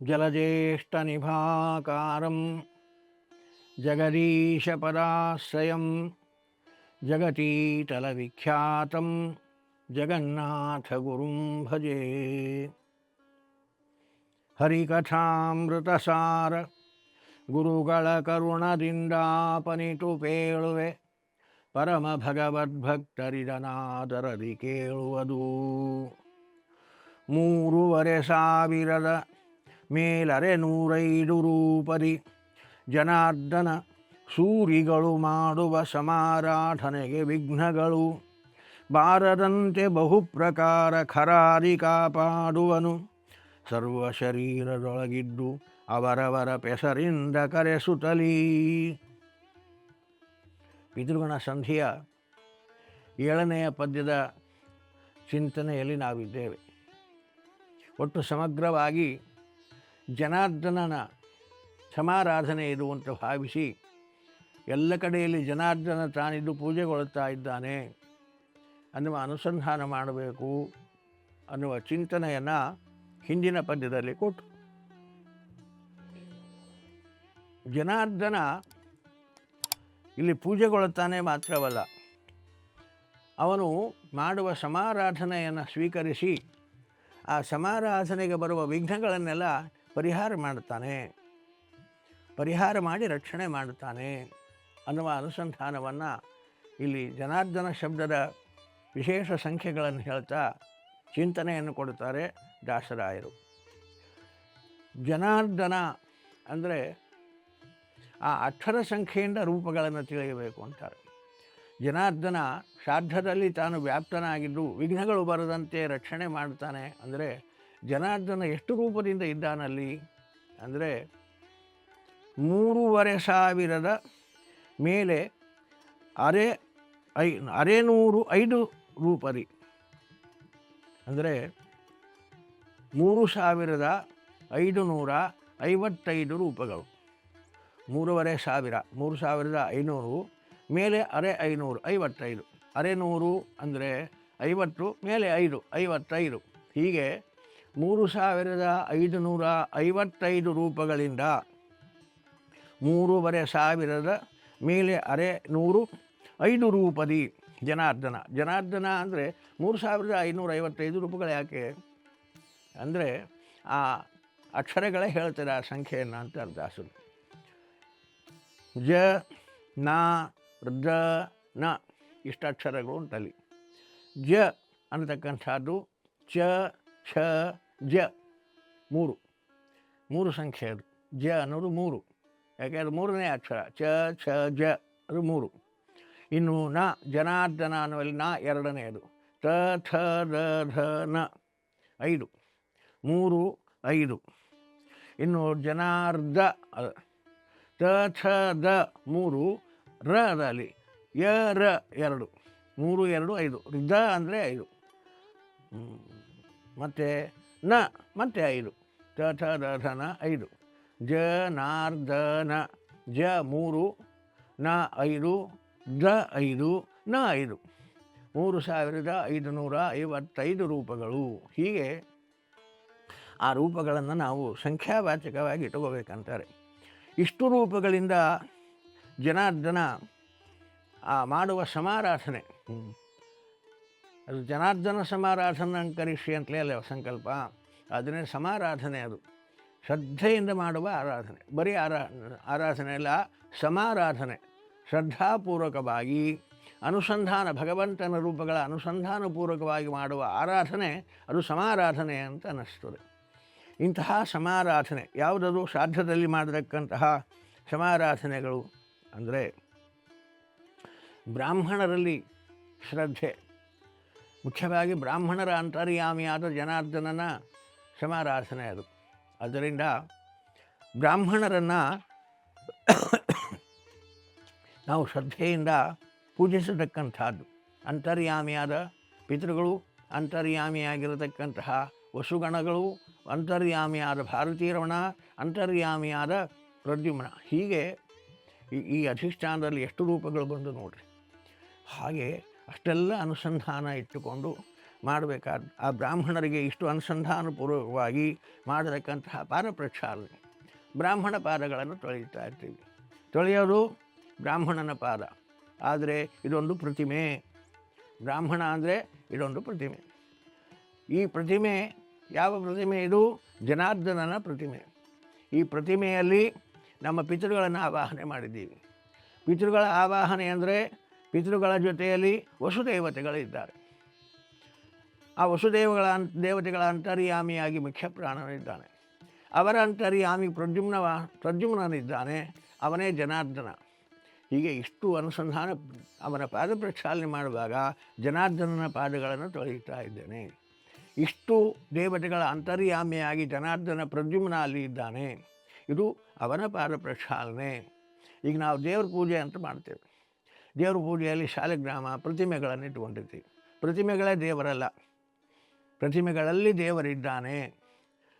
ಜಲಜ್ಯೇಷ್ಠನಿಭಾಕಾರಂ ಜಗದೀಶಪದಾಶ್ರಯಂ ಜಗತೀತಲವಿಖ್ಯಾತಂ ಜಗನ್ನಾಥಗುರುಂ ಭಜೆ. ಹರಿಕಥಾಮೃತಸಾರ ಗುರುಗಳ ಕರುಣದಿಂದಾಪನಿತು ಪೇಳುವೆ, ಪರಮ ಭಗವದ್ಭಕ್ತರಿದನಾದರದಿ ಕೇಳುವುದು. 3,500 ಮೇಲರೆ 105 ರೂಪದಿ ಜನಾರ್ದನ ಸೂರಿಗಳು ಮಾಡುವ ಸಮಾರಾಧನೆಗೆ ವಿಘ್ನಗಳು ಬಾರದಂತೆ ಬಹುಪ್ರಕಾರ ಖರಾದಿ ಕಾಪಾಡುವನು. ಸರ್ವ ಶರೀರದೊಳಗಿದ್ದು ಅವರವರ ಪೆಸರಿಂದ ಕರೆಸುತ್ತಲೀ. ಪಿತೃಗಣ ಸಂಧಿಯ 7ನೆಯ ಪದ್ಯದ ಚಿಂತನೆಯಲ್ಲಿ ನಾವಿದ್ದೇವೆ. ಒಟ್ಟು ಸಮಗ್ರವಾಗಿ ಜನಾರ್ದನನ ಸಮಾರಾಧನೆ ಇದು ಅಂತ ಭಾವಿಸಿ ಎಲ್ಲ ಕಡೆಯಲ್ಲಿ ಜನಾರ್ದನ ತಾನಿದ್ದು ಪೂಜೆಗೊಳ್ಳುತ್ತಾ ಇದ್ದಾನೆ ಅನ್ನುವ ಅನುಸಂಧಾನ ಮಾಡಬೇಕು ಅನ್ನುವ ಚಿಂತನೆಯನ್ನು ಹಿಂದಿನ ಪದ್ಯದಲ್ಲಿ ಕೊಟ್ಟು, ಜನಾರ್ದನ ಇಲ್ಲಿ ಪೂಜೆಗೊಳ್ಳುತ್ತಾನೆ ಮಾತ್ರವಲ್ಲ, ಅವನು ಮಾಡುವ ಸಮಾರಾಧನೆಯನ್ನು ಸ್ವೀಕರಿಸಿ ಆ ಸಮಾರಾಧನೆಗೆ ಬರುವ ವಿಘ್ನಗಳನ್ನೆಲ್ಲ ಪರಿಹಾರ ಮಾಡುತ್ತಾನೆ, ಪರಿಹಾರ ಮಾಡಿ ರಕ್ಷಣೆ ಮಾಡುತ್ತಾನೆ ಅನ್ನುವ ಅನುಸಂಧಾನವನ್ನು ಇಲ್ಲಿ ಜನಾರ್ದನ ಶಬ್ದದ ವಿಶೇಷ ಸಂಖ್ಯೆಗಳನ್ನು ಹೇಳ್ತಾ ಚಿಂತನೆಯನ್ನು ಕೊಡುತ್ತಾರೆ ದಾಸರಾಯರು. ಜನಾರ್ದನ ಅಂದರೆ ಆ ಅಕ್ಷರ ಸಂಖ್ಯೆಯಿಂದ ರೂಪಗಳನ್ನು ತಿಳಿಯಬೇಕು ಅಂತಾರೆ. ಜನಾರ್ದನ ಶ್ರಾದ್ದದಲ್ಲಿ ತಾನು ವ್ಯಾಪ್ತನಾಗಿದ್ದು ವಿಘ್ನಗಳು ಬರದಂತೆ ರಕ್ಷಣೆ ಮಾಡ್ತಾನೆ ಅಂದರೆ ಜನಾರ್ದನ ಎಷ್ಟು ರೂಪದಿಂದ ಇದ್ದಾನಲ್ಲಿ ಅಂದರೆ 3,500 ಮೇಲೆ 605 ರೂಪದಿ ಅಂದರೆ 3,555 ರೂಪಗಳು. 3,500 3,500 ಮೇಲೆ 500 55, 600 ಅಂದರೆ 50 ಮೇಲೆ 5 55, ಹೀಗೆ 3,555 ರೂಪಗಳಿಂದ 3,500 ಮೇಲೆ 605 ರೂಪದಿ ಜನಾರ್ದನ. ಜನಾರ್ದನ ಅಂದರೆ 3,555 ರೂಪಗಳು. ಯಾಕೆ ಅಂದರೆ ಆ ಅಕ್ಷರಗಳೇ ಹೇಳ್ತಾರೆ ಆ ಸಂಖ್ಯೆಯನ್ನು ಅಂತ ದಾಸರು. ಜ ನ ದ ನ ಇಷ್ಟು ಅಕ್ಷರಗಳು ಉಂಟಲ್ಲಿ. ಜ ಅನ್ನತಕ್ಕಂಥದ್ದು ಚ ಛ ಜ 3 ಸಂಖ್ಯೆ. ಅದು ಜ ಅನ್ನೋದು 3, ಯಾಕೆ ಅದು 3ನೇ ಅಕ್ಷರ. ಚ ಛ ಜ ಅದು 3. ಇನ್ನು ನ ಜನಾರ್ದನ ಅನ್ನುವಲ್ಲಿ ನ 2ನೇದು. ತ ಥ ದ ಧ ನ 5, 3 5. ಇನ್ನು ಜನಾರ್ದ ತ ಥ ದ 3, ರ ಅದಲ್ಲಿ ಯ ರ 2, 3 2 5. ದ ಅಂದರೆ 5, ಮತ್ತು ನ ಮತ್ತೆ 5. ತ ಥ ದ ಧ ನ 5. ಜನಾರ್ದನ ಜ 3, ನ 5, ದ 5, ನ 5. 3,555 ರೂಪಗಳು. ಹೀಗೆ ಆ ರೂಪಗಳನ್ನು ನಾವು ಸಂಖ್ಯಾವಾಚಕವಾಗಿ ಇಟ್ಕೋಬೇಕಂತಾರೆ. ಇಷ್ಟು ರೂಪಗಳಿಂದ ಜನಾರ್ದನ ಮಾಡುವ ಸಮಾರಾಧನೆ, ಅದು ಜನಾರ್ದನ ಸಮಾರಾಧನೆ ಅಂಕರಿಷಿ ಅಂತಲೇ ಅಲ್ಲ ಸಂಕಲ್ಪ, ಅದನ್ನೇ ಸಮಾರಾಧನೆ. ಅದು ಶ್ರದ್ಧೆಯಿಂದ ಮಾಡುವ ಆರಾಧನೆ. ಬರೀ ಆರಾಧನೆ ಅಲ್ಲ, ಸಮಾರಾಧನೆ. ಶ್ರದ್ಧಾಪೂರ್ವಕವಾಗಿ ಅನುಸಂಧಾನ, ಭಗವಂತನ ರೂಪಗಳ ಅನುಸಂಧಾನಪೂರ್ವಕವಾಗಿ ಮಾಡುವ ಆರಾಧನೆ ಅದು ಸಮಾರಾಧನೆ ಅಂತ ಅನ್ನಿಸ್ತದೆ. ಇಂತಹ ಸಮಾರಾಧನೆ ಯಾವುದದು? ಶ್ರಾದ್ದದಲ್ಲಿ ಮಾಡತಕ್ಕಂತಹ ಸಮಾರಾಧನೆಗಳು ಅಂದರೆ ಬ್ರಾಹ್ಮಣರಲ್ಲಿ ಶ್ರದ್ಧೆ, ಮುಖ್ಯವಾಗಿ ಬ್ರಾಹ್ಮಣರ ಅಂತರ್ಯಾಮಿಯಾದ ಜನಾರ್ದನನ ಸಮಾರಾಧನೆ ಅದು. ಅದರಿಂದ ಬ್ರಾಹ್ಮಣರನ್ನು ನಾವು ಶ್ರದ್ಧೆಯಿಂದ ಪೂಜಿಸತಕ್ಕಂಥದ್ದು. ಅಂತರ್ಯಾಮಿಯಾದ ಪಿತೃಗಳು, ಅಂತರ್ಯಾಮಿಯಾಗಿರತಕ್ಕಂತಹ ವಸುಗಣಗಳು, ಅಂತರ್ಯಾಮಿಯಾದ ಭಾರತೀರಮಣ, ಅಂತರ್ಯಾಮಿಯಾದ ಪ್ರದ್ಯುಮ್ನ, ಹೀಗೆ ಈ ಅಧಿಷ್ಠಾನದಲ್ಲಿ ಎಷ್ಟು ರೂಪಗಳು ಬಂದು ನೋಡ್ರಿ. ಹಾಗೆ ಅಷ್ಟೆಲ್ಲ ಅನುಸಂಧಾನ ಇಟ್ಟುಕೊಂಡು ಮಾಡಬೇಕಾದ ಆ ಬ್ರಾಹ್ಮಣರಿಗೆ ಇಷ್ಟು ಅನುಸಂಧಾನಪೂರ್ವಕವಾಗಿ ಮಾಡತಕ್ಕಂತಹ ಪಾದ ಪ್ರಕ್ಷಾಲನೆ, ಬ್ರಾಹ್ಮಣ ಪಾದಗಳನ್ನು ತೊಳೆಯುತ್ತಾ ಇರ್ತೀವಿ. ತೊಳೆಯೋದು ಬ್ರಾಹ್ಮಣನ ಪಾದ, ಆದರೆ ಇದೊಂದು ಪ್ರತಿಮೆ. ಬ್ರಾಹ್ಮಣ ಅಂದರೆ ಇದೊಂದು ಪ್ರತಿಮೆ. ಈ ಪ್ರತಿಮೆ ಯಾವ ಪ್ರತಿಮೆ? ಇದು ಜನಾರ್ದನನ ಪ್ರತಿಮೆ. ಈ ಪ್ರತಿಮೆಯಲ್ಲಿ ನಮ್ಮ ಪಿತೃಗಳನ್ನು ಆವಾಹನೆ ಮಾಡಿದ್ದೀವಿ. ಪಿತೃಗಳ ಆವಾಹನೆ ಅಂದರೆ ಪಿತೃಗಳ ಜೊತೆಯಲ್ಲಿ ವಸುದೇವತೆಗಳಿದ್ದಾರೆ. ಆ ದೇವತೆಗಳ ಅಂತರ್ಯಾಮಿಯಾಗಿ ಮುಖ್ಯ ಪ್ರಾಣನಿದ್ದಾನೆ. ಅವರ ಅಂತರ್ಯಾಮಿ ಪ್ರದ್ಯುಮ್ನನಿದ್ದಾನೆ, ಅವನೇ ಜನಾರ್ದನ. ಹೀಗೆ ಇಷ್ಟು ಅನುಸಂಧಾನ ಅವನ ಪಾದ ಪ್ರಕ್ಷಾಲನೆ ಮಾಡುವಾಗ ಜನಾರ್ದನನ ಪಾದಗಳನ್ನು ತೊಳೆಯುತ್ತಾ ಇದ್ದೇನೆ. ಇಷ್ಟು ದೇವತೆಗಳ ಅಂತರ್ಯಾಮಿಯಾಗಿ ಜನಾರ್ದನ ಪ್ರದ್ಯುಮ್ನ ಅಲ್ಲಿ ಇದ್ದಾನೆ, ಇದು ಅವನ ಪಾದ ಪ್ರಕ್ಷಾಲನೆ. ಈಗ ನಾವು ದೇವ್ರ ಪೂಜೆ ಅಂತ ಮಾಡ್ತೇವೆ. ದೇವ್ರ ಪೂಜೆಯಲ್ಲಿ ಶಾಲೆಗ್ರಾಮ ಪ್ರತಿಮೆಗಳನ್ನು ಇಟ್ಟುಕೊಂಡಿರ್ತೀವಿ. ಪ್ರತಿಮೆಗಳೇ ದೇವರಲ್ಲ, ಪ್ರತಿಮೆಗಳಲ್ಲಿ ದೇವರಿದ್ದಾನೆ.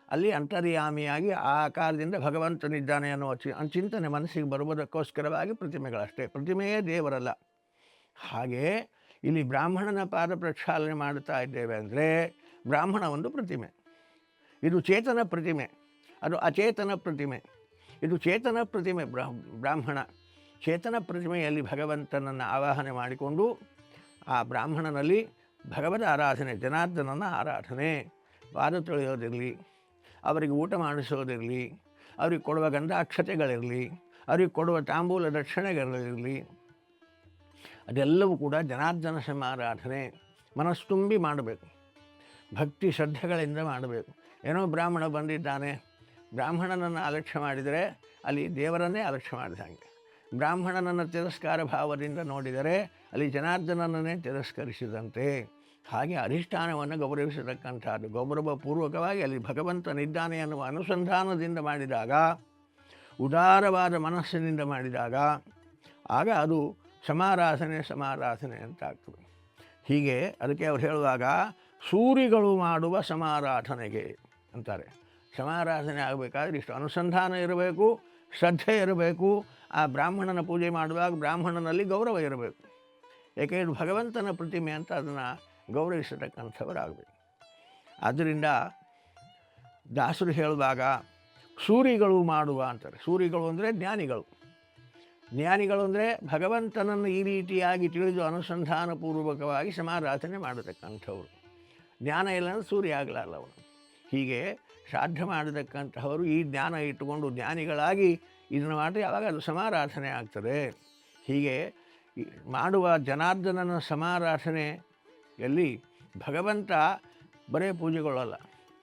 ಅಲ್ಲಿ ಅಂತರ್ಯಾಮಿಯಾಗಿ ಆ ಆಕಾರದಿಂದ ಭಗವಂತನಿದ್ದಾನೆ ಅನ್ನೋ ಚಿಂತನೆ ಮನಸ್ಸಿಗೆ ಬರುವುದಕ್ಕೋಸ್ಕರವಾಗಿ ಪ್ರತಿಮೆಗಳಷ್ಟೇ, ಪ್ರತಿಮೆಯೇ ದೇವರಲ್ಲ. ಹಾಗೆ ಇಲ್ಲಿ ಬ್ರಾಹ್ಮಣನ ಪಾದ ಪ್ರಕ್ಷಾಲನೆ ಮಾಡುತ್ತಾ ಇದ್ದೇವೆ ಅಂದರೆ ಬ್ರಾಹ್ಮಣ ಒಂದು ಪ್ರತಿಮೆ. ಇದು ಚೇತನ ಪ್ರತಿಮೆ, ಅದು ಅಚೇತನ ಪ್ರತಿಮೆ. ಇದು ಚೇತನ ಪ್ರತಿಮೆ. ಬ್ರಾಹ್ಮಣ ಚೇತನ ಪ್ರತಿಮೆಯಲ್ಲಿ ಭಗವಂತನನ್ನು ಆವಾಹನೆ ಮಾಡಿಕೊಂಡು ಆ ಬ್ರಾಹ್ಮಣನಲ್ಲಿ ಭಗವದ ಆರಾಧನೆ, ಜನಾರ್ದನನ ಆರಾಧನೆ, ಪಾದ ತೊಳೆಯೋದಿರಲಿ, ಅವರಿಗೆ ಊಟ ಮಾಡಿಸೋದಿರಲಿ, ಅವ್ರಿಗೆ ಕೊಡುವ ಗಂಧಾಕ್ಷತೆಗಳಿರಲಿ, ಅವ್ರಿಗೆ ಕೊಡುವ ತಾಂಬೂಲ ದಕ್ಷಿಣೆಗಳಿರಲಿ, ಅದೆಲ್ಲವೂ ಕೂಡ ಜನಾರ್ದನ ಸಮಾರಾಧನೆ. ಮನಸ್ತುಂಬಿ ಮಾಡಬೇಕು, ಭಕ್ತಿ ಶ್ರದ್ಧೆಗಳಿಂದ ಮಾಡಬೇಕು. ಏನೋ ಬ್ರಾಹ್ಮಣ ಬಂದಿದ್ದಾನೆ, ಬ್ರಾಹ್ಮಣನನ್ನು ಅಲಕ್ಷ್ಯ ಮಾಡಿದರೆ ಅಲ್ಲಿ ದೇವರನ್ನೇ ಅಲಕ್ಷ್ಯ ಮಾಡಿದಂಗೆ. ಬ್ರಾಹ್ಮಣನನ್ನು ತಿರಸ್ಕಾರ ಭಾವದಿಂದ ನೋಡಿದರೆ ಅಲ್ಲಿ ಜನಾರ್ದನನ್ನೇ ತಿರಸ್ಕರಿಸಿದಂತೆ. ಹಾಗೆ ಅಧಿಷ್ಠಾನವನ್ನು ಗೌರವಿಸತಕ್ಕಂಥದ್ದು, ಗೌರವಪೂರ್ವಕವಾಗಿ ಅಲ್ಲಿ ಭಗವಂತನಿದ್ದಾನೆ ಅನ್ನುವ ಅನುಸಂಧಾನದಿಂದ ಮಾಡಿದಾಗ, ಉದಾರವಾದ ಮನಸ್ಸಿನಿಂದ ಮಾಡಿದಾಗ ಆಗ ಅದು ಸಮಾರಾಧನೆ ಅಂತಾಗ್ತದೆ. ಹೀಗೆ ಅದಕ್ಕೆ ಅವ್ರು ಹೇಳುವಾಗ ಸೂರಿಗಳು ಮಾಡುವ ಸಮಾರಾಧನೆಗೆ ಅಂತಾರೆ. ಸಮಾರಾಧನೆ ಆಗಬೇಕಾದ್ರೆ ಇಷ್ಟು ಅನುಸಂಧಾನ ಇರಬೇಕು, ಶ್ರದ್ಧೆ ಇರಬೇಕು. ಆ ಬ್ರಾಹ್ಮಣನ ಪೂಜೆ ಮಾಡುವಾಗ ಬ್ರಾಹ್ಮಣನಲ್ಲಿ ಗೌರವ ಇರಬೇಕು. ಏಕೆ ಇದು ಭಗವಂತನ ಪ್ರತಿಮೆ ಅಂತ ಅದನ್ನು ಗೌರವಿಸತಕ್ಕಂಥವರಾಗಬೇಕು. ಆದ್ದರಿಂದ ದಾಸರು ಹೇಳುವಾಗ ಸೂರಿಗಳು ಮಾಡುವ ಅಂತಾರೆ. ಸೂರಿಗಳು ಅಂದರೆ ಜ್ಞಾನಿಗಳು. ಜ್ಞಾನಿಗಳು ಅಂದರೆ ಭಗವಂತನನ್ನು ಈ ರೀತಿಯಾಗಿ ತಿಳಿದು ಅನುಸಂಧಾನಪೂರ್ವಕವಾಗಿ ಸಮಾರಾಧನೆ ಮಾಡತಕ್ಕಂಥವ್ರು. ಜ್ಞಾನ ಇಲ್ಲ ಅಂದರೆ ಸೂರ್ಯ ಆಗಲಾರಲ್ಲ ಅವನು. ಹೀಗೆ ಶ್ರಾದ್ದ ಮಾಡತಕ್ಕಂಥವರು ಈ ಜ್ಞಾನ ಇಟ್ಟುಕೊಂಡು ಜ್ಞಾನಿಗಳಾಗಿ ಇದನ್ನು ಮಾಡಿ ಆವಾಗ ಅದು ಸಮಾರಾಧನೆ ಆಗ್ತದೆ. ಹೀಗೆ ಮಾಡುವ ಜನಾರ್ದನನ ಸಮಾರಾಧನೆಯಲ್ಲಿ ಭಗವಂತ ಬರೇ ಪೂಜೆಗೊಳ್ಳಲ್ಲ,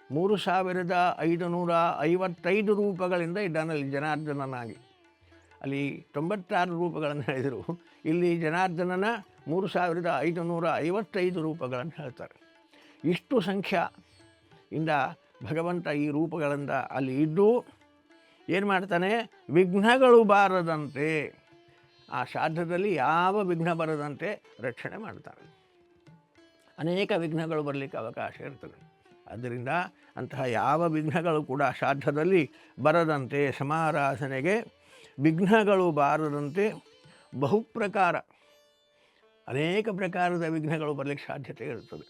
3555 ರೂಪಗಳಿಂದ ಇದ್ದಾನಲ್ಲಿ ಜನಾರ್ದನನಾಗಿ. ಅಲ್ಲಿ 96 ರೂಪಗಳನ್ನು ಹೇಳಿದರು, ಇಲ್ಲಿ ಜನಾರ್ದನನ 3555 ರೂಪಗಳನ್ನು ಹೇಳ್ತಾರೆ. ಇಷ್ಟು ಸಂಖ್ಯೆಯಿಂದ ಭಗವಂತ ಈ ರೂಪಗಳಿಂದ ಅಲ್ಲಿ ಇದ್ದು ಏನು ಮಾಡ್ತಾನೆ? ವಿಘ್ನಗಳು ಬಾರದಂತೆ, ಆ ಶ್ರಾದ್ದದಲ್ಲಿ ಯಾವ ವಿಘ್ನ ಬರದಂತೆ ರಕ್ಷಣೆ ಮಾಡ್ತಾನೆ. ಅನೇಕ ವಿಘ್ನಗಳು ಬರಲಿಕ್ಕೆ ಅವಕಾಶ ಇರ್ತದೆ. ಆದ್ದರಿಂದ ಅಂತಹ ಯಾವ ವಿಘ್ನಗಳು ಕೂಡ ಶ್ರಾದ್ದದಲ್ಲಿ ಬರದಂತೆ, ಸಮಾರಾಧನೆಗೆ ವಿಘ್ನಗಳು ಬಾರದಂತೆ ಬಹುಪ್ರಕಾರ ಅನೇಕ ಪ್ರಕಾರದ ವಿಘ್ನಗಳು ಬರಲಿಕ್ಕೆ ಸಾಧ್ಯತೆ ಇರುತ್ತದೆ.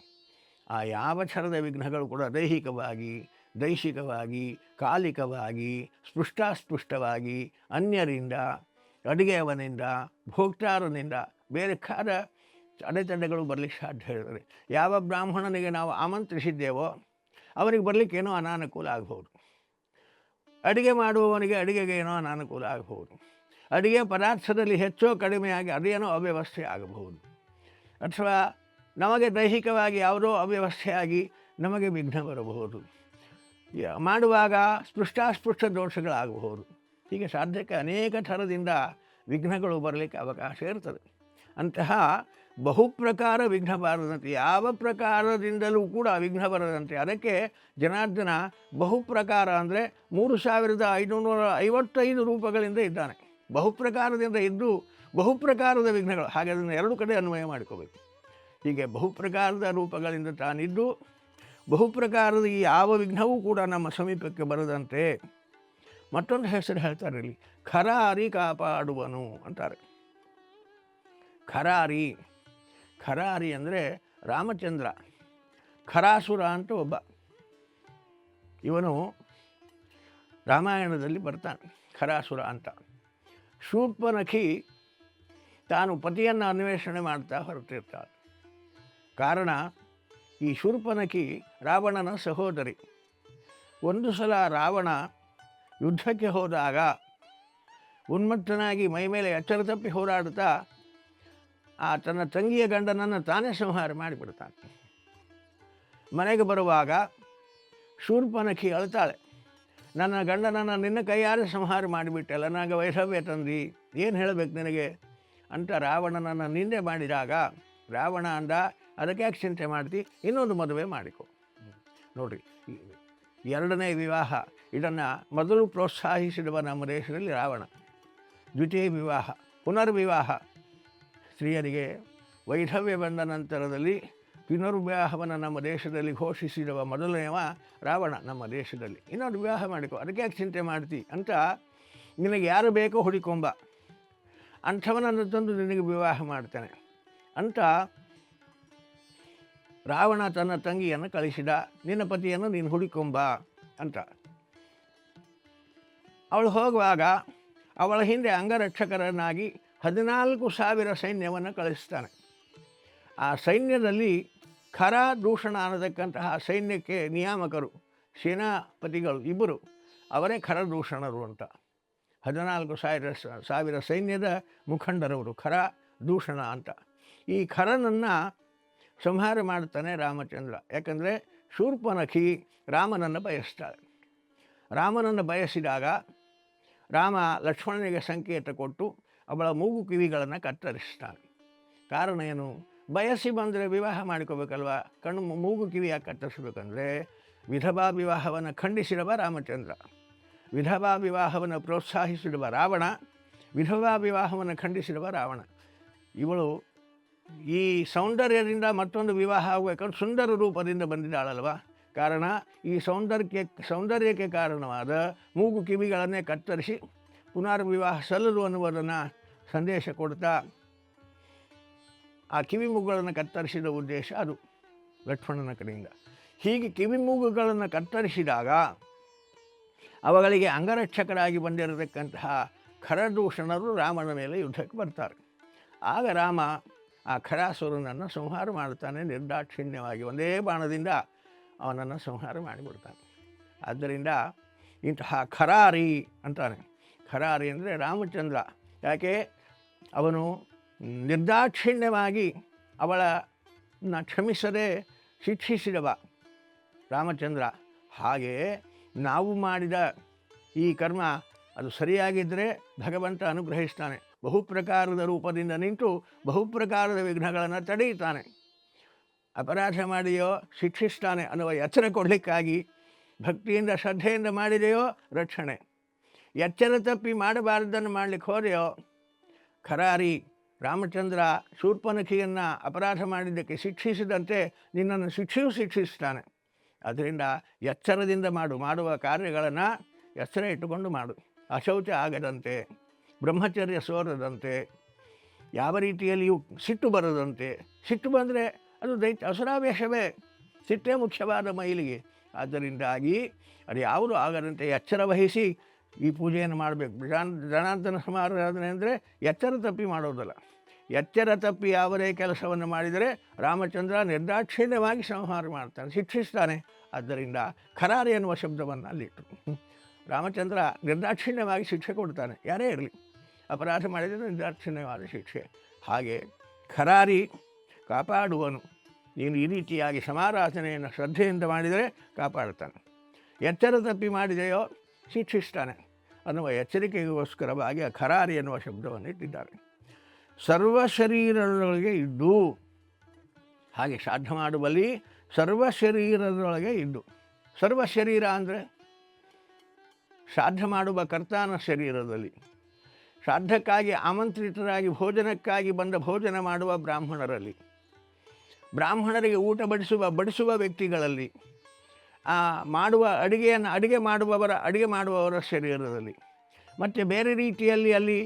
ಆ ಯಾವ ಥರದ ವಿಘ್ನಗಳು ಕೂಡ ದೈಹಿಕವಾಗಿ ಕಾಲಿಕವಾಗಿ ಸ್ಪೃಷ್ಟಾಸ್ಪೃಷ್ಟವಾಗಿ ಅನ್ಯರಿಂದ, ಅಡುಗೆಯವನಿಂದ, ಭೋಕ್ತಾರನಿಂದ ಬೇರೆ ಅಡೆತಡೆಗಳು ಬರಲಿಕ್ಕೆ ಸಾಧ್ಯ ಇರ್ತದೆ. ಯಾವ ಬ್ರಾಹ್ಮಣನಿಗೆ ನಾವು ಆಮಂತ್ರಿಸಿದ್ದೇವೋ ಅವರಿಗೆ ಬರಲಿಕ್ಕೆ ಏನೋ ಅನಾನುಕೂಲ ಆಗ್ಬೋದು. ಅಡುಗೆ ಮಾಡುವವನಿಗೆ ಅಡುಗೆಗೆ ಏನೋ ಅನಾನುಕೂಲ ಆಗಬಹುದು. ಅಡುಗೆ ಪದಾರ್ಥದಲ್ಲಿ ಹೆಚ್ಚೋ ಕಡಿಮೆಯಾಗಿ ಅದೇನೋ ಅವ್ಯವಸ್ಥೆ ಆಗಬಹುದು. ಅಥವಾ ನಮಗೆ ದೈಹಿಕವಾಗಿ ಯಾವುದೋ ಅವ್ಯವಸ್ಥೆಯಾಗಿ ನಮಗೆ ವಿಘ್ನ ಬರಬಹುದು. ಮಾಡುವಾಗ ಸ್ಪೃಷ್ಟಾಸ್ಪೃಷ್ಟ ದೋಷಗಳಾಗಬಹುದು. ಹೀಗೆ ಸಾಧ್ಯಕ್ಕೆ ಅನೇಕ ಥರದಿಂದ ವಿಘ್ನಗಳು ಬರಲಿಕ್ಕೆ ಅವಕಾಶ ಇರ್ತದೆ. ಅಂತಹ ಬಹುಪ್ರಕಾರ ವಿಘ್ನ ಬಾರದಂತೆ, ಯಾವ ಪ್ರಕಾರದಿಂದಲೂ ಕೂಡ ವಿಘ್ನ ಬರದಂತೆ ಅದಕ್ಕೆ ಜನಾರ್ದನ ಬಹುಪ್ರಕಾರ ಅಂದರೆ 3555 ರೂಪಗಳಿಂದ ಇದ್ದಾನೆ. ಬಹುಪ್ರಕಾರದಿಂದ ಇದ್ದು ಬಹುಪ್ರಕಾರದ ವಿಘ್ನಗಳು, ಹಾಗೆ ಅದನ್ನು ಎರಡು ಕಡೆ ಅನ್ವಯ ಮಾಡಿಕೋಬೇಕು. ಹೀಗೆ ಬಹುಪ್ರಕಾರದ ರೂಪಗಳಿಂದ ತಾನಿದ್ದು ಬಹುಪ್ರಕಾರದ ಈ ಯಾವ ವಿಘ್ನವೂ ಕೂಡ ನಮ್ಮ ಸಮೀಪಕ್ಕೆ ಬರದಂತೆ ಮತ್ತೊಂದು ಹೆಸರು ಹೇಳ್ತಾರೆ ಇಲ್ಲಿ, ಖರಾರಿ ಕಾಪಾಡುವನು ಅಂತಾರೆ. ಖರಾರಿ ಅಂದರೆ ರಾಮಚಂದ್ರ. ಖರಾಸುರ ಅಂತ ಒಬ್ಬ, ಇವನು ರಾಮಾಯಣದಲ್ಲಿ ಬರ್ತಾನೆ, ಖರಾಸುರ ಅಂತ. ಶೂರ್ಪನಖಿ ತಾನು ಪತಿಯನ್ನು ಅನ್ವೇಷಣೆ ಮಾಡ್ತಾ ಹೊರಟಿರ್ತಾಳೆ. ಕಾರಣ, ಈ ಶೂರ್ಪನಖಿ ರಾವಣನ ಸಹೋದರಿ. ಒಂದು ಸಲ ರಾವಣ ಯುದ್ಧಕ್ಕೆ ಹೋದಾಗ ಉನ್ಮತ್ತನಾಗಿ ಮೈಮೇಲೆ ಎಚ್ಚರ ತಪ್ಪಿ ಹೋರಾಡುತ್ತಾ ತನ್ನ ತಂಗಿಯ ಗಂಡನನ್ನು ತಾನೇ ಸಂಹಾರ ಮಾಡಿಬಿಡ್ತಾನೆ. ಮನೆಗೆ ಬರುವಾಗ ಶೂರ್ಪನಖಿ ಅಳ್ತಾಳೆ, ನನ್ನ ಗಂಡನನ್ನು ನಿನ್ನ ಕೈಯಾರೆ ಸಂಹಾರ ಮಾಡಿಬಿಟ್ಟಲ್ಲ, ನನಗೆ ವೈಷವ್ಯ ತಂದು ಏನು ಹೇಳಬೇಕು ನಿನಗೆ ಅಂತ ರಾವಣನನ್ನು ನಿಂದೆ ಮಾಡಿದಾಗ ರಾವಣ ಅಂದ, ಅದಕ್ಕೆ ಯಾಕೆ ಚಿಂತೆ ಮಾಡ್ತಿ, ಇನ್ನೊಂದು ಮದುವೆ ಮಾಡಿಕೊ. ನೋಡಿರಿ, ಎರಡನೇ ವಿವಾಹ ಇದನ್ನು ಮೊದಲು ಪ್ರೋತ್ಸಾಹಿಸಿರುವ ನಮ್ಮ ದೇಶದಲ್ಲಿ ರಾವಣ. ದ್ವಿತೀಯ ವಿವಾಹ, ಪುನರ್ವಿವಾಹ, ಸ್ತ್ರೀಯರಿಗೆ ವೈಧವ್ಯ ಬಂದ ನಂತರದಲ್ಲಿ ಪುನರ್ವಿವಾಹವನ್ನು ನಮ್ಮ ದೇಶದಲ್ಲಿ ಘೋಷಿಸಿರುವ ಮೊದಲನೆಯವ ರಾವಣ ನಮ್ಮ ದೇಶದಲ್ಲಿ. ಇನ್ನೊಂದು ವಿವಾಹ ಮಾಡಿಕೊ, ಅದಕ್ಕೆ ಯಾಕೆ ಚಿಂತೆ ಮಾಡ್ತಿ ಅಂತ, ನಿನಗೆ ಯಾರು ಬೇಕೋ ಹುಡುಕೊಂಬ, ಅಂಥವನನ್ನು ತಂದು ನಿನಗೆ ವಿವಾಹ ಮಾಡ್ತಾನೆ ಅಂತ ರಾವಣ ತನ್ನ ತಂಗಿಯನ್ನು ಕಳಿಸಿದ. ನಿನ್ನ ಪತಿಯನ್ನು ನೀನು ಹುಡುಕೊಂಬ ಅಂತ. ಅವಳು ಹೋಗುವಾಗ ಅವಳ ಹಿಂದೆ ಅಂಗರಕ್ಷಕರನ್ನಾಗಿ 14,000 ಸೈನ್ಯವನ್ನು ಕಳಿಸ್ತಾನೆ. ಆ ಸೈನ್ಯದಲ್ಲಿ ಖರ ದೂಷಣ ಅನ್ನತಕ್ಕಂತಹ ಸೈನ್ಯಕ್ಕೆ ನಿಯಾಮಕರು, ಸೇನಾಪತಿಗಳು ಇಬ್ಬರು, ಅವರೇ ಖರದೂಷಣರು ಅಂತ. 14,000 ಸೈನ್ಯದ ಮುಖಂಡರವರು ಖರ ದೂಷಣ ಅಂತ. ಈ ಖರನನ್ನು ಸಂಹಾರ ಮಾಡ್ತಾನೆ ರಾಮಚಂದ್ರ. ಯಾಕಂದರೆ ಶೂರ್ಪನಖಿ ರಾಮನನ್ನು ಬಯಸ್ತಾಳೆ. ರಾಮನನ್ನು ಬಯಸಿದಾಗ ರಾಮ ಲಕ್ಷ್ಮಣನಿಗೆ ಸಂಕೇತ ಕೊಟ್ಟು ಅವಳ ಮೂಗು ಕಿವಿಗಳನ್ನು ಕತ್ತರಿಸ್ತಾನೆ. ಕಾರಣ ಏನು? ಬಯಸಿ ಬಂದರೆ ವಿವಾಹ ಮಾಡ್ಕೋಬೇಕಲ್ವ, ಮೂಗು ಕಿವಿ ಯಾಕೆ ಕತ್ತರಿಸ್ಬೇಕಂದ್ರೆ ವಿಧವಾ ವಿವಾಹವನ್ನು ಖಂಡಿಸಿರುವ ರಾಮಚಂದ್ರ, ವಿಧವಾ ವಿವಾಹವನ್ನು ಪ್ರೋತ್ಸಾಹಿಸಿರುವ ರಾವಣ, ವಿಧವಾ ವಿವಾಹವನ್ನು ಖಂಡಿಸಿರುವ ರಾವಣ. ಇವಳು ಈ ಸೌಂದರ್ಯದಿಂದ ಮತ್ತೊಂದು ವಿವಾಹ ಆಗಬೇಕಂದ್ರೆ ಸುಂದರ ರೂಪದಿಂದ ಬಂದಿದ್ದಾಳಲ್ವ. ಕಾರಣ, ಈ ಸೌಂದರ್ಯಕ್ಕೆ ಕಾರಣವಾದ ಮೂಗು ಕಿವಿಗಳನ್ನೇ ಕತ್ತರಿಸಿ ಪುನರ್ವಿವಾಹ ಸಲ್ಲದು ಅನ್ನುವುದನ್ನು ಸಂದೇಶ ಕೊಡ್ತಾ ಆ ಕಿವಿ ಮೂಗುಗಳನ್ನು ಕತ್ತರಿಸಿದ ಉದ್ದೇಶ ಅದು ಲಕ್ಷ್ಮಣನ ಕಡೆಯಿಂದ. ಹೀಗೆ ಕಿವಿ ಮೂಗುಗಳನ್ನು ಕತ್ತರಿಸಿದಾಗ ಅವುಗಳಿಗೆ ಅಂಗರಕ್ಷಕರಾಗಿ ಬಂದಿರತಕ್ಕಂತಹ ಖರದೂಷಣರು ರಾಮನ ಮೇಲೆ ಯುದ್ಧಕ್ಕೆ ಬರ್ತಾರೆ. ಆಗ ರಾಮ ಆ ಖರಾಸುರನನ್ನು ಸಂಹಾರ ಮಾಡ್ತಾನೆ ನಿರ್ದಾಕ್ಷಿಣ್ಯವಾಗಿ. ಒಂದೇ ಬಾಣದಿಂದ ಅವನನ್ನು ಸಂಹಾರ ಮಾಡಿಬಿಡ್ತಾನೆ. ಆದ್ದರಿಂದ ಇಂತಹ ಖರಾರಿ ಅಂತಾನೆ. ಖರಾರಿ ಅಂದರೆ ರಾಮಚಂದ್ರ. ಯಾಕೆ? ಅವನು ನಿರ್ದಾಕ್ಷಿಣ್ಯವಾಗಿ ಅವಳನ್ನು ಕ್ಷಮಿಸದೆ ಶಿಕ್ಷಿಸಿದವ ರಾಮಚಂದ್ರ. ಹಾಗೆಯೇ ನಾವು ಮಾಡಿದ ಈ ಕರ್ಮ ಅದು ಸರಿಯಾಗಿದ್ದರೆ ಭಗವಂತ ಅನುಗ್ರಹಿಸ್ತಾನೆ. ಬಹುಪ್ರಕಾರದ ರೂಪದಿಂದ ನಿಂತು ಬಹುಪ್ರಕಾರದ ವಿಘ್ನಗಳನ್ನು ತಡೆಯುತ್ತಾನೆ. ಅಪರಾಧ ಮಾಡಿದೆಯೋ ಶಿಕ್ಷಿಸ್ತಾನೆ ಅನ್ನುವ ಎಚ್ಚರ ಕೊಡಲಿಕ್ಕಾಗಿ ಭಕ್ತಿಯಿಂದ ಶ್ರದ್ಧೆಯಿಂದ ಮಾಡಿದೆಯೋ ರಕ್ಷಣೆ, ಎಚ್ಚರ ತಪ್ಪಿ ಮಾಡಬಾರ್ದನ್ನು ಮಾಡಲಿಕ್ಕೆ ಹೋದೆಯೋ ಖರಾರಿ ರಾಮಚಂದ್ರ ಶೂರ್ಪನಖಿಯನ್ನು ಅಪರಾಧ ಮಾಡಿದ್ದಕ್ಕೆ ಶಿಕ್ಷಿಸಿದಂತೆ ನಿನ್ನನ್ನು ಶಿಕ್ಷಿಸ್ತಾನೆ. ಅದರಿಂದ ಎಚ್ಚರದಿಂದ ಮಾಡುವ ಕಾರ್ಯಗಳನ್ನು ಎಚ್ಚರ ಇಟ್ಟುಕೊಂಡು ಮಾಡು. ಅಶೌಚ ಆಗದಂತೆ, ಬ್ರಹ್ಮಚರ್ಯ ಸೋರದಂತೆ, ಯಾವ ರೀತಿಯಲ್ಲಿಯೂ ಸಿಟ್ಟು ಬರದಂತೆ. ಸಿಟ್ಟು ಬಂದರೆ ಅದು ಅಸುರಾವೇಶವೇ, ಸಿಟ್ಟೇ ಮುಖ್ಯವಾದ ಮೈಲಿಗೆ. ಆದ್ದರಿಂದಾಗಿ ಅದು ಯಾವುದು ಆಗದಂತೆ ಎಚ್ಚರ ವಹಿಸಿ ಈ ಪೂಜೆಯನ್ನು ಮಾಡಬೇಕು. ಜನಾರ್ದನ ಸಮಾರಾಧನೆ ಅಂದರೆ ಎಚ್ಚರ ತಪ್ಪಿ ಮಾಡೋದಲ್ಲ. ಎಚ್ಚರ ತಪ್ಪಿ ಯಾವುದೇ ಕೆಲಸವನ್ನು ಮಾಡಿದರೆ ರಾಮಚಂದ್ರ ನಿರ್ದಾಕ್ಷಿಣ್ಯವಾಗಿ ಸಂಹಾರ ಮಾಡ್ತಾನೆ, ಶಿಕ್ಷಿಸ್ತಾನೆ. ಆದ್ದರಿಂದ ಖರಾರಿ ಎನ್ನುವ ಶಬ್ದವನ್ನು ಅಲ್ಲಿಟ್ಟು ರಾಮಚಂದ್ರ ನಿರ್ದಾಕ್ಷಿಣ್ಯವಾಗಿ ಶಿಕ್ಷೆ ಕೊಡ್ತಾನೆ, ಯಾರೇ ಇರಲಿ. ಅಪರಾಧ ಮಾಡಿದರೆ ನಿರ್ದಾಕ್ಷಿಣ್ಯವಾದ ಶಿಕ್ಷೆ. ಹಾಗೆ ಖರಾರಿ ಕಾಪಾಡುವನು. ನೀನು ಈ ರೀತಿಯಾಗಿ ಸಮಾರಾಧನೆಯನ್ನು ಶ್ರದ್ಧೆಯಿಂದ ಮಾಡಿದರೆ ಕಾಪಾಡುತ್ತಾನೆ. ಎಚ್ಚರ ತಪ್ಪಿ ಮಾಡಿದೆಯೋ ಶಿಕ್ಷಿಸ್ತಾನೆ ಅನ್ನುವ ಎಚ್ಚರಿಕೆಗೋಸ್ಕರವಾಗಿ ಆ ಖರಾರಿ ಎನ್ನುವ ಶಬ್ದವನ್ನು ಇಟ್ಟಿದ್ದಾರೆ. ಸರ್ವ ಶರೀರದೊಳಗೆ ಇದ್ದು, ಹಾಗೆ ಶ್ರಾದ್ದ ಮಾಡುವಲ್ಲಿ ಸರ್ವ ಶರೀರದೊಳಗೆ ಇದ್ದು. ಸರ್ವ ಶರೀರ ಅಂದರೆ ಶ್ರಾದ್ದ ಮಾಡುವ ಕರ್ತನ ಶರೀರದಲ್ಲಿ, ಶ್ರಾದ್ದಕ್ಕಾಗಿ ಆಮಂತ್ರಿತರಾಗಿ ಭೋಜನಕ್ಕಾಗಿ ಬಂದ ಭೋಜನ ಮಾಡುವ ಬ್ರಾಹ್ಮಣರಲ್ಲಿ, ಬ್ರಾಹ್ಮಣರಿಗೆ ಊಟ ಬಡಿಸುವ ವ್ಯಕ್ತಿಗಳಲ್ಲಿ, ಅಡುಗೆ ಮಾಡುವವರ ಶರೀರದಲ್ಲಿ, ಮತ್ತು ಬೇರೆ ರೀತಿಯಲ್ಲಿ ಅಲ್ಲಿ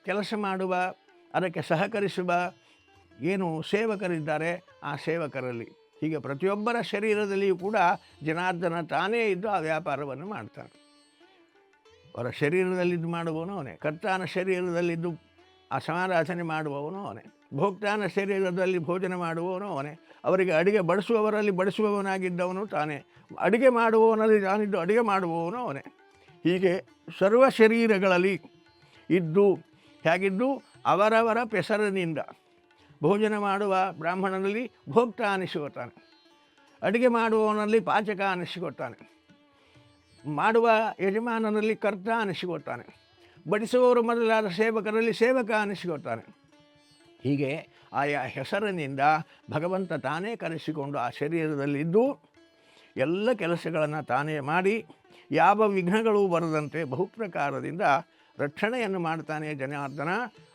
ಕೆಲಸ ಮಾಡುವ, ಅದಕ್ಕೆ ಸಹಕರಿಸುವ ಏನು ಸೇವಕರಿದ್ದಾರೆ ಆ ಸೇವಕರಲ್ಲಿ. ಹೀಗೆ ಪ್ರತಿಯೊಬ್ಬರ ಶರೀರದಲ್ಲಿಯೂ ಕೂಡ ಜನಾರ್ದನ ತಾನೇ ಇದ್ದು ಆ ವ್ಯಾಪಾರವನ್ನು ಮಾಡ್ತಾನೆ. ಅವರ ಶರೀರದಲ್ಲಿದ್ದು ಮಾಡುವವನು ಅವನೇ, ಕರ್ತಾನ ಶರೀರದಲ್ಲಿದ್ದು ಆ ಸಮಾರಾಧನೆ ಮಾಡುವವನು ಅವನೇ, ಭೋಕ್ತಾನ ಶರೀರದಲ್ಲಿ ಭೋಜನ ಮಾಡುವವನು ಅವನೇ, ಅವರಿಗೆ ಅಡಿಗೆ ಬಡಿಸುವವರಲ್ಲಿ ಬಡಿಸುವವನಾಗಿದ್ದವನು ತಾನೇ, ಅಡಿಗೆ ಮಾಡುವವನಲ್ಲಿ ತಾನಿದ್ದು ಅಡಿಗೆ ಮಾಡುವವನು ಅವನೇ. ಹೀಗೆ ಸರ್ವ ಶರೀರಗಳಲ್ಲಿ ಇದ್ದು ಹೇಗಿದ್ದು ಅವರವರ ಪೆಸರಿನಿಂದ ಭೋಜನ ಮಾಡುವ ಬ್ರಾಹ್ಮಣನಲ್ಲಿ ಭೋಕ್ತ ಅನಿಸಿಕೊತಾನೆ, ಅಡಿಗೆ ಮಾಡುವವನಲ್ಲಿ ಪಾಚಕ ಅನಿಸಿಕೊತಾನೆ, ಮಾಡುವ ಯಜಮಾನನಲ್ಲಿ ಕರ್ತ ಅನಿಸಿಕೊತಾನೆ, ಬಡಿಸುವವರು ಮೊದಲಾದ ಸೇವಕರಲ್ಲಿ ಸೇವಕ ಅನಿಸಿಕೊತಾನೆ. ಹೀಗೆ ಆಯಾ ಹೆಸರಿನಿಂದ ಭಗವಂತ ತಾನೇ ಕರೆಸಿಕೊಂಡು ಆ ಶರೀರದಲ್ಲಿದ್ದು ಎಲ್ಲ ಕೆಲಸಗಳನ್ನು ತಾನೇ ಮಾಡಿ ಯಾವ ವಿಘ್ನಗಳು ಬರದಂತೆ ಬಹುಪ್ರಕಾರದಿಂದ ರಕ್ಷಣೆಯನ್ನು ಮಾಡ್ತಾನೆ ಜನಾರ್ದನ.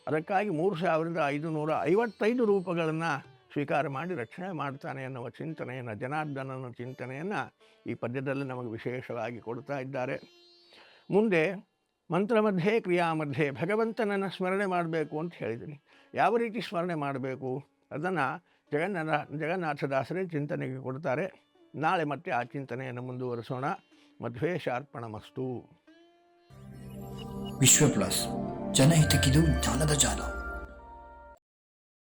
ಅದಕ್ಕಾಗಿ 3555 ರೂಪಗಳನ್ನು ಸ್ವೀಕಾರ ಮಾಡಿ ರಕ್ಷಣೆ ಮಾಡ್ತಾನೆ ಎನ್ನುವ ಚಿಂತನೆಯನ್ನು, ಜನಾರ್ದನನ ಚಿಂತನೆಯನ್ನು ಈ ಪದ್ಯದಲ್ಲಿ ನಮಗೆ ವಿಶೇಷವಾಗಿ ಕೊಡ್ತಾ ಇದ್ದಾರೆ. ಮುಂದೆ ಮಂತ್ರ ಮಧ್ಯೆ ಕ್ರಿಯಾ ಮಧ್ಯೆ ಭಗವಂತನನ್ನು ಸ್ಮರಣೆ ಮಾಡಬೇಕು ಅಂತ ಹೇಳಿದ್ದೀನಿ. ಯಾವ ರೀತಿ ಸ್ಮರಣೆ ಮಾಡಬೇಕು ಅದನ್ನು ಜಗನ್ನಾಥದಾಸರೇ ಚಿಂತನೆಗೆ ಕೊಡ್ತಾರೆ. ನಾಳೆ ಮತ್ತೆ ಆ ಚಿಂತನೆಯನ್ನು ಮುಂದುವರಿಸೋಣ. ಮಧ್ವೇಶಾರ್ಪಣಮಸ್ತು. ವಿಶ್ವ ಪ್ಲಸ್, ಜನಹಿತಕ್ಕಿದು ಜ್ಞಾನದ ಜಾಲ.